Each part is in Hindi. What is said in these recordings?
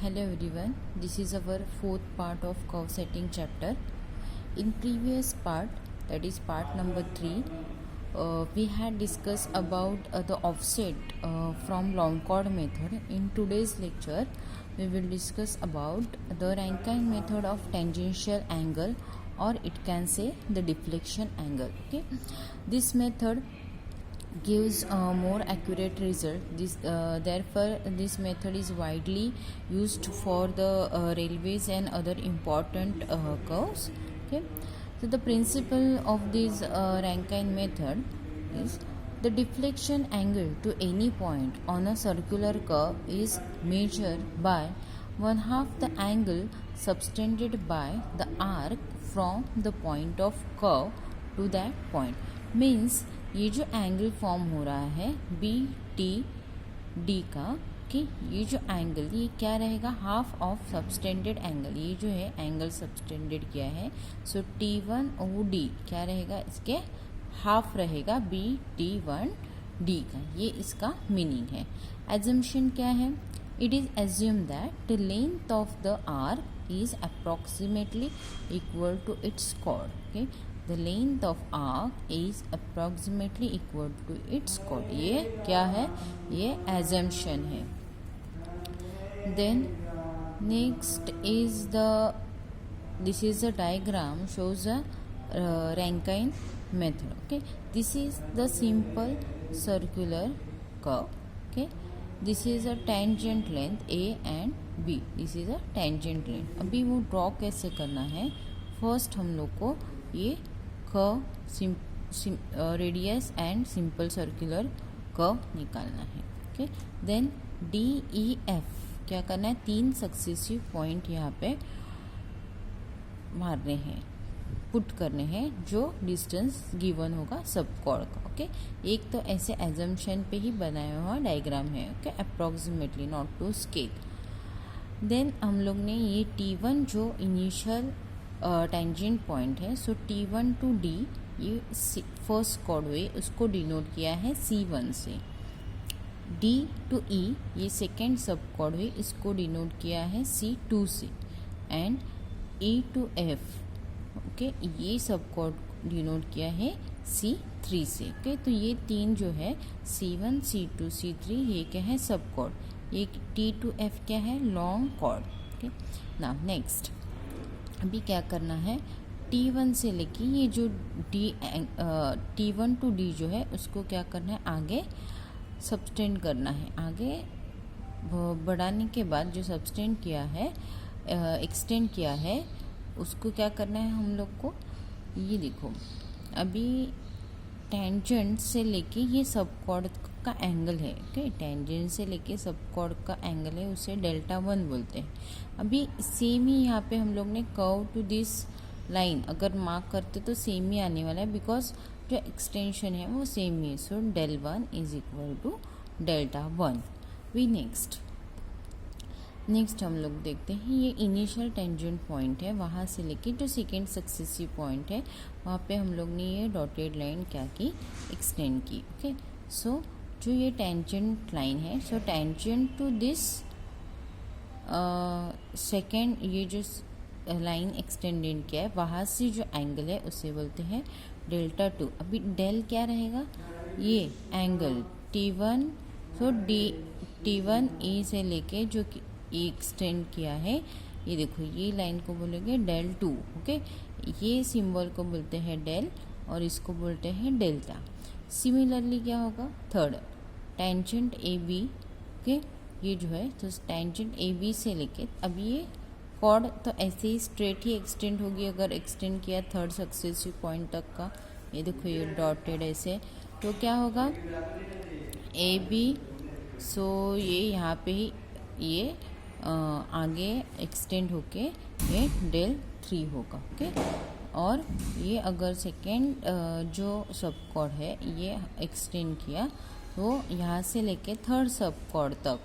Hello everyone, this is our fourth part of curve setting chapter. In previous part, that is part number 3, we had discussed about the offset from long chord method. In today's lecture, we will discuss about the Rankine method of tangential angle, or it can say the deflection angle. Okay, this method gives a more accurate result. Therefore this method is widely used for the railways and other important curves. Okay, so the principle of this Rankine method is the deflection angle to any point on a circular curve is measured by 1/2 the angle subtended by the arc from the point of curve to that point. Means ये जो एंगल फॉर्म हो रहा है बी टी डी का, कि ये जो एंगल ये क्या रहेगा, हाफ ऑफ सबस्टेंडेड एंगल. ये जो है एंगल सबस्टेंडेड किया है, so T one O D क्या रहेगा, इसके हाफ रहेगा बी टी वन डी का. ये इसका मीनिंग है. एजम्पशन क्या है, it is assume that the length of the arc is approximately equal to its chord. Okay, the length of arc is approximately equal to its chord. ये क्या है, ये assumption है. Then next is this is the diagram shows a Rankine method. Okay, this is the simple circular curve. Okay, this is a tangent length A and B. This is a tangent length. अभी वो ड्रॉ कैसे करना है, फर्स्ट हम लोग को ये radius and simple circular curve निकालना है. Okay, then D E F क्या करना है, 3 सक्सेसिव पॉइंट यहाँ पे मारने हैं, पुट करने हैं, जो डिस्टेंस गिवन होगा सब कॉर्ड का. ओके, एक तो ऐसे एजम्पशन पे ही बनाया हुआ डायग्राम है. Okay, approximately, not to scale. Then हम लोग ने ये T1 जो इनिशियल टेंजेंट पॉइंट है, सो T1 टू D ये फर्स्ट कॉर्ड वे उसको डिनोट किया है C1 से. D टू E ये सेकेंड सब कॉर्ड वे इसको डिनोट किया है C2 से. And E to F okay ये सब कॉर्ड डिनोट किया है C3 से. ओके, तो ये 3 जो है C1 C2 C3 ये क्या है, सब कॉर्ड. ये T टू F क्या है, long chord. Okay, now next अभी क्या करना है, T1 से लेके ये जो T1 टू D जो है उसको क्या करना है, आगे सबस्टेंड करना है. आगे बढ़ाने के बाद जो सबस्टेंड किया है, एक्सटेंड किया है, उसको क्या करना है हम लोग को, ये देखो अभी टेंजेंट से लेके ये सब कॉर्ड का एंगल है. ओके, टेंजेंट से लेके सब कॉर्ड का एंगल है, उसे डेल्टा 1 बोलते हैं. अभी सेम ही यहाँ पे हम लोग ने कर्व टू दिस लाइन अगर मार्क करते तो सेम ही आने वाला है, बिकॉज जो एक्सटेंशन है वो सेम ही है. So del 1 is equal to delta 1. We next हम लोग देखते हैं, ये इनिशियल टेंजेंट पॉइंट है, वहाँ से लेके जो सेकेंड सक्सेसिव पॉइंट है वहाँ पे हम लोग ने ये डॉटेड लाइन क्या की, एक्सटेंड की. ओके, सो जो ये टेंजेंट लाइन है, so tangent to this second ये जो लाइन एक्सटेंडेड किया है वहाँ से जो एंगल है उसे बोलते हैं डेल्टा 2. अभी डेल क्या रहेगा, ये एंगल T1, सो T1 E से लेके जो एक्सटेंड किया है, ये देखो ये लाइन को बोलेंगे डेल 2. ओके, ये सिंबल को बोलते हैं डेल और इसको बोलते हैं डेल्टा. सिमिलरली क्या होगा, third tangent A B. Okay, ये जो है तो टेंजेंट ए बी से लेके अब ये कॉर्ड तो ऐसे ही स्ट्रेट ही एक्सटेंड होगी अगर एक्सटेंड किया थर्ड सक्सेसिव पॉइंट तक का. ये देखो ये डॉटेड ऐसे, तो क्या होगा ए बी, सो ये यहाँ पे ही ये आगे एक्सटेंड होके ये डेल 3 होगा. ओके, और ये अगर सेकेंड जो सब कॉर्ड है ये एक्सटेंड किया तो यहाँ से लेके थर्ड सब कॉर्ड तक,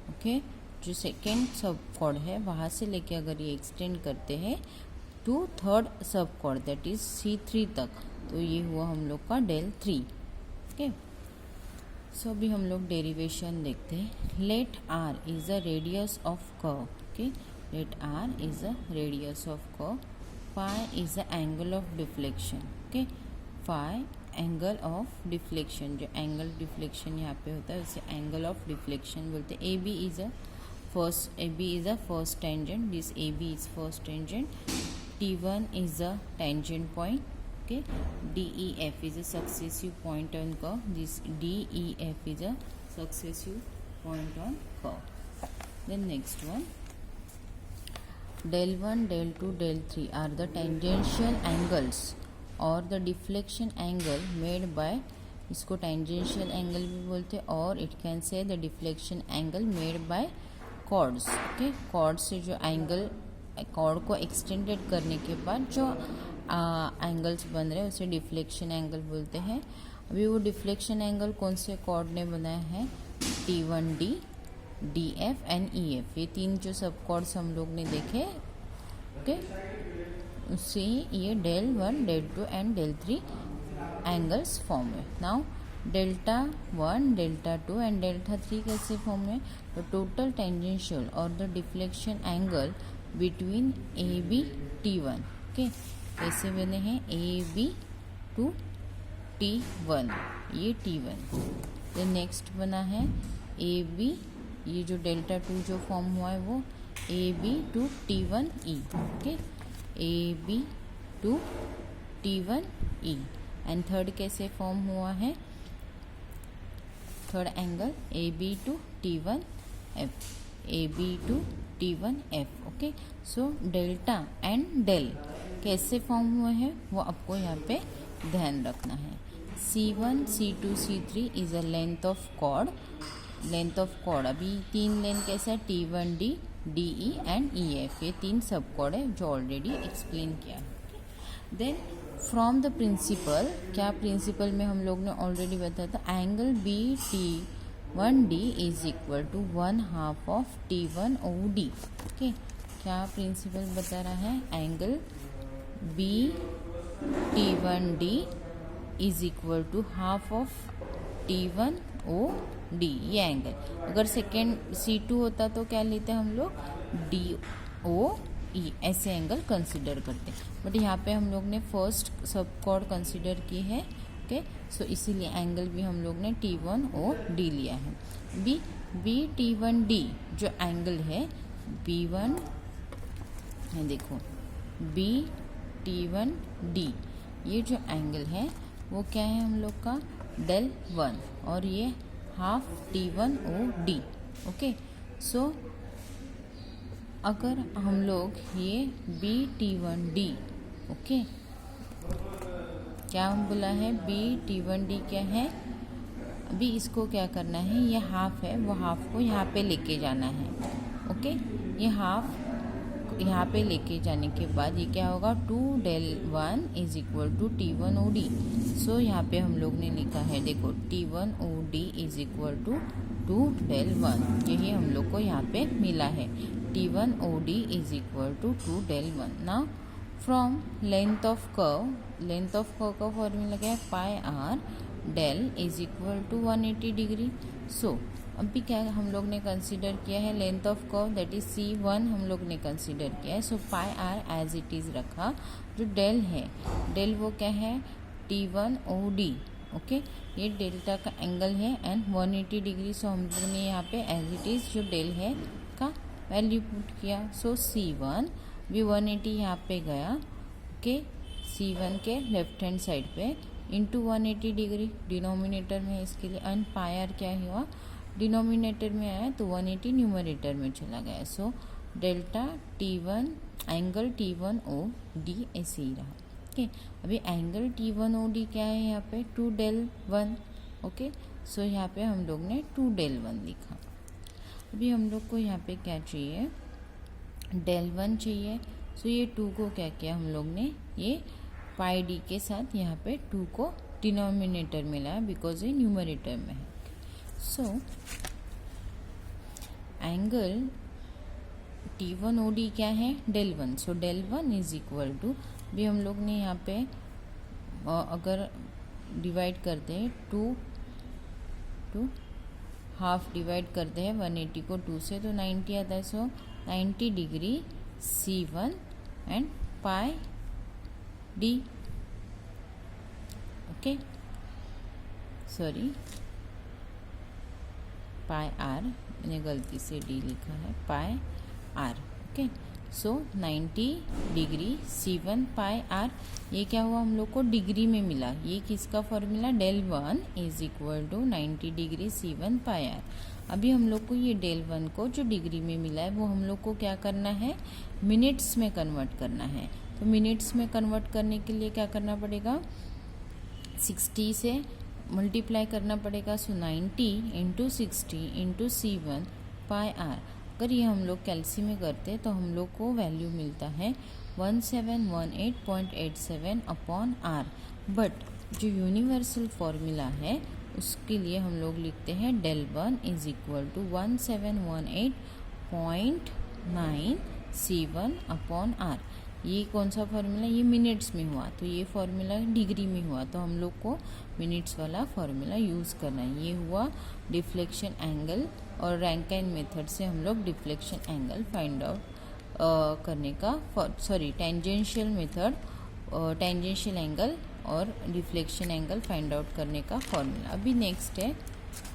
ओके जो सेकेंड सब कॉर्ड है वहाँ से लेके अगर ये एक्सटेंड करते हैं टू थर्ड सब कॉर्ड दैट इज C3 तक, तो ये हुआ हम लोग का डेल 3. ओके, सो अभी हम लोग डेरिवेशन देखते हैं. Let R is the radius of curve. Okay, let r is the radius of curve, phi is the angle of deflection. Okay, phi angle of deflection, जो एंगल डिफ्लेक्शन यहाँ पे होता है उसे एंगल ऑफ डिफ्लेक्शन बोलते हैं. A B is a first tangent, this A B is first tangent, T1 is a tangent point. Okay, DEF is a successive point on curve. This DEF is a successive point on curve. Then next one, del 1, del 2, del 3 are the tangential angles और the deflection angle made by, इसको tangential angle भी बोलते हैं, और it can say the deflection angle made by chords. Okay, chords से जो एंगल, कॉर्ड को एक्सटेंडेड करने के बाद जो एंगल्स बन रहे हैं उसे डिफ्लेक्शन एंगल बोलते हैं. अभी वो डिफ्लेक्शन एंगल कौन से कॉर्ड ने बनाया है? T1D, DF एंड EF, ये तीन जो सब कॉर्ड्स हम लोग ने देखे. ओके, उससे ये del 1, del 2 and del 3 angles form है. Now delta 1, delta 2 and delta 3 कैसे फॉर्म है? तो टोटल टेंजेंशियल और the deflection angle between A B T1. Okay, कैसे बने हैं? ए बी टू T1, ये T1. देन नेक्स्ट बना है ए बी, ये जो डेल्टा 2 जो फॉर्म हुआ है वो A B to T1E. Okay, A B to T1E. And third कैसे फॉर्म हुआ है? Third angle A B to T1F, A B to T1F. Okay, so delta and del कैसे फॉर्म हुए हैं वो आपको यहाँ पे ध्यान रखना है. C1, C2, C3 is a length of chord. Length of chord अभी तीन लेंथ कैसा है? T1D, DE एंड EF, ये तीन सब कॉर्ड है जो ऑलरेडी एक्सप्लेन किया है. देन फ्रॉम द प्रिंसिपल, क्या प्रिंसिपल में हम लोग ने ऑलरेडी बताया था, angle BT1D is equal to 1/2 of T1OD. Okay, क्या प्रिंसिपल बता रहा है? Angle BT1D is equal to half of T1OD. ये एंगल, अगर सेकेंड C2 होता तो क्या लेते हैं हम लोग? DOE, ऐसे एंगल कंसिडर करते हैं. बट यहाँ पे हम लोग ने फर्स्ट सब कॉर्ड कंसिडर की है. ओके, सो इसीलिए एंगल भी हम लोग ने T1OD लिया है. BT1D जो एंगल है B1 है, देखो BT1D, ये जो एंगल है वो क्या है हम लोग का? del 1, और ये हाफ T1OD. ओके, सो अगर हम लोग ये BT1D, ओके, क्या हम बोला है? BT1D क्या है? अभी इसको क्या करना है? ये हाफ है, वो हाफ को यहाँ पे लेके जाना है. ओके, ये हाफ यहाँ पे लेके जाने के बाद ये क्या होगा? 2 del 1 is equal to T1OD. So यहाँ पे हम लोग ने लिखा है, देखो T1OD is equal to 2 del 1, यही हम लोग को यहाँ पे मिला है. T1OD is equal to 2 del 1. Now from length of curve, length of curve का फॉर्मूला क्या है? Pi r del is equal to 180 degree. So अभी क्या हम लोग ने कंसीडर किया है? Length of curve that is C1 हम लोग ने कंसीडर किया है. So pi r as it is रखा. जो डेल है, डेल वो क्या है? T1OD. ओके, ये डेल्टा का एंगल है एंड 180 डिग्री. सो हम लोग ने यहाँ पे एज इट इज़ जो डेल है का वैल्यू पुट किया. सो C1 भी 180 यहाँ पे गया. ओके, C1 के लेफ्ट हैंड साइड पे इंटू 180 डिग्री डिनोमिनेटर में, इसके लिए अन पाई आर क्या हुआ? डिनोमिनेटर में आया तो 180 न्यूमरेटर में चला गया. So delta T1 angle T1OD ऐसे ही रहा. ओके, अभी एंगल T1OD क्या है यहाँ पे? 2 del 1. ओके, सो यहाँ पे हम लोग ने 2 del 1 लिखा. अभी हम लोग को यहाँ पे क्या चाहिए? del 1 चाहिए. सो ये 2 को क्या किया हम लोग ने? ये पाई डी के साथ यहाँ पे 2 को डिनोमिनेटर में लाया बिकॉज ये न्यूमरेटर में है. सो एंगल T1OD क्या है? del 1. So del 1 is equal to, भी हम लोग ने यहाँ पे अगर डिवाइड करते हैं 2 हाफ डिवाइड करते हैं 180 को 2 से तो 90 आता है. सो 90 degree C1 and pi D, okay, sorry pi R, मैंने गलती से D लिखा है, पाई R, ओके। सो 90 डिग्री C1 पाई R, ये क्या हुआ हम लोग को डिग्री में मिला, ये किसका formula, del 1 is equal to 90 degree C1 pi R। अभी हम लोग को ये del 1 को जो डिग्री में मिला है वो हम लोग को क्या करना है, मिनट्स में कन्वर्ट करना है। तो मिनट्स में कन्वर्ट करने के लिए क्या करना पड़ेगा, 60 से मल्टीप्लाई करना पड़ेगा। सो 90 into 60 into C1 pi R। अगर ये हम लोग कैलसी में करते तो हम लोग को वैल्यू मिलता है 1718.87 अपॉन R। बट जो यूनिवर्सल फॉर्मूला है उसके लिए हम लोग लिखते हैं del 1 is equal to 1718.9 C1 upon R। ये कौन सा फॉर्मूला, ये मिनट्स में हुआ, तो ये फॉर्मूला डिग्री में हुआ, तो हम लोग को मिनट्स वाला फॉर्मूला यूज़ करना है। ये हुआ डिफ्लेक्शन एंगल, और रैंकाइन मेथड से हम लोग डिफ्लेक्शन एंगल फाइंड आउट करने का, sorry tangential method, tangential angle और डिफ्लेक्शन एंगल फाइंड आउट करने का फॉर्मूला। अभी नेक्स्ट है,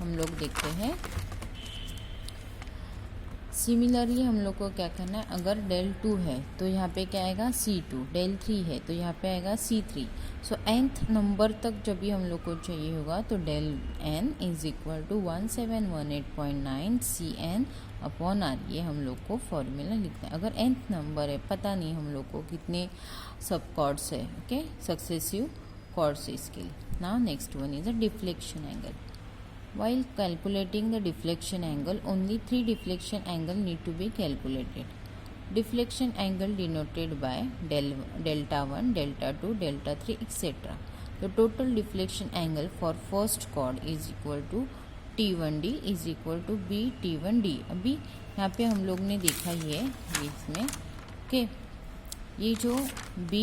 हम लोग देखते हैं सिमिलरली हम लोग को क्या करना है, अगर del 2 है तो यहाँ पे क्या आएगा C2, del 3 है तो यहाँ पे आएगा C3। सो nth नंबर तक जब भी हम लोग को चाहिए होगा तो del n is equal to 1718.9 CN upon R, ये हम लोग को फॉर्मूला लिखना है। अगर nth नंबर है, पता नहीं हम लोग को कितने सब कॉर्ड्स है, ओके, सक्सेसिव कॉर्ड्स इसके लिए। Now next one is a deflection angle. While calculating the deflection angle, only 3 deflection angle need to be calculated. Deflection angle denoted by delta 1, delta 2, delta 3, etc. The total deflection angle for first chord is equal to T1D is equal to B T1D। अभी यहाँ पे हम लोग ने देखा ही है इसमें, ओके, ये जो B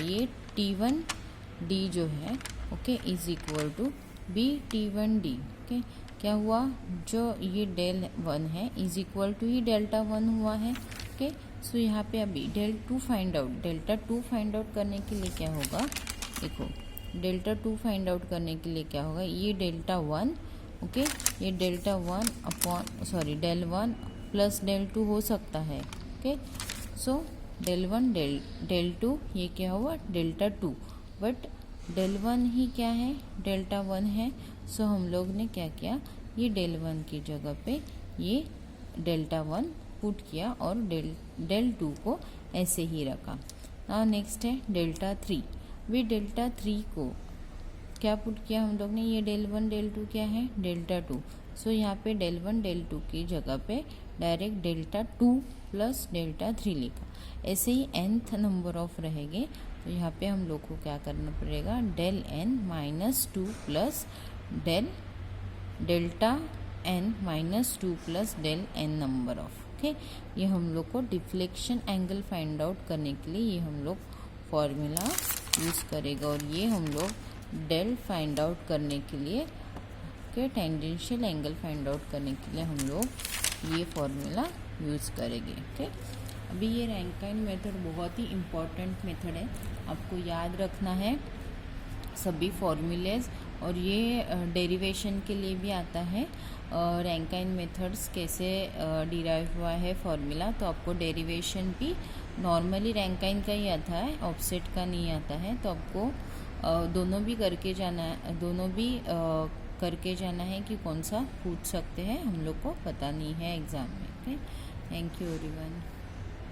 ये T1D जो है, okay, is equal to B T1D, okay. क्या हुआ, जो ये del 1 है इज इक्वल टू ही डेल्टा 1 हुआ है, ओके। सो यहाँ पे अभी del 2 find out, delta 2 find out करने के लिए क्या होगा, देखो डेल्टा 2 फाइंड आउट करने के लिए क्या होगा, ये डेल्टा 1, ओके, ये delta 1 upon sorry del 1 plus del 2 हो सकता है, ओके। सो del 1 del 2 ये क्या हुआ डेल्टा 2, बट del 1 ही क्या है, डेल्टा 1 है। सो हम लोग ने क्या किया, ये del 1 की जगह पे ये डेल्टा 1 पुट किया और del 2 को ऐसे ही रखा। नाउ नेक्स्ट है डेल्टा 3। वी डेल्टा 3 को क्या पुट किया हम लोग ने, ये del 1 del 2 क्या है, डेल्टा 2। सो यहाँ पे del 1 del 2 की जगह पे डायरेक्ट डेल्टा 2 प्लस डेल्टा 3 लिखा। ऐसे ही nth नंबर ऑफ रहेंगे तो यहाँ पे हम लोग को क्या करना पड़ेगा, del n minus 2 plus delta n minus 2 plus del n number of, okay. ये हम लोग को डिफ्लेक्शन एंगल फाइंड आउट करने के लिए ये हम लोग फॉर्मूला यूज़ करेगा, और ये हम लोग del फाइंड आउट करने के लिए, okay, tangential angle find out करने के लिए हम लोग ये फॉर्मूला यूज़ करेंगे, ओके। अभी ये रैंकाइन मेथड बहुत ही इम्पॉर्टेंट मेथड है, आपको याद रखना है सभी फॉर्मूलेज, और ये डेरिवेशन के लिए भी आता है। रैंकाइन मेथड्स कैसे डिराइव हुआ है फॉर्मूला, तो आपको डेरिवेशन भी नॉर्मली रैंकाइन का ही आता है, ऑफसेट का नहीं आता है। तो आपको दोनों भी करके जाना है, दोनों भी करके जाना है कि कौन सा पूछ सकते हैं, हम लोग को पता नहीं है एग्ज़ाम में, ओके। Thank you everyone.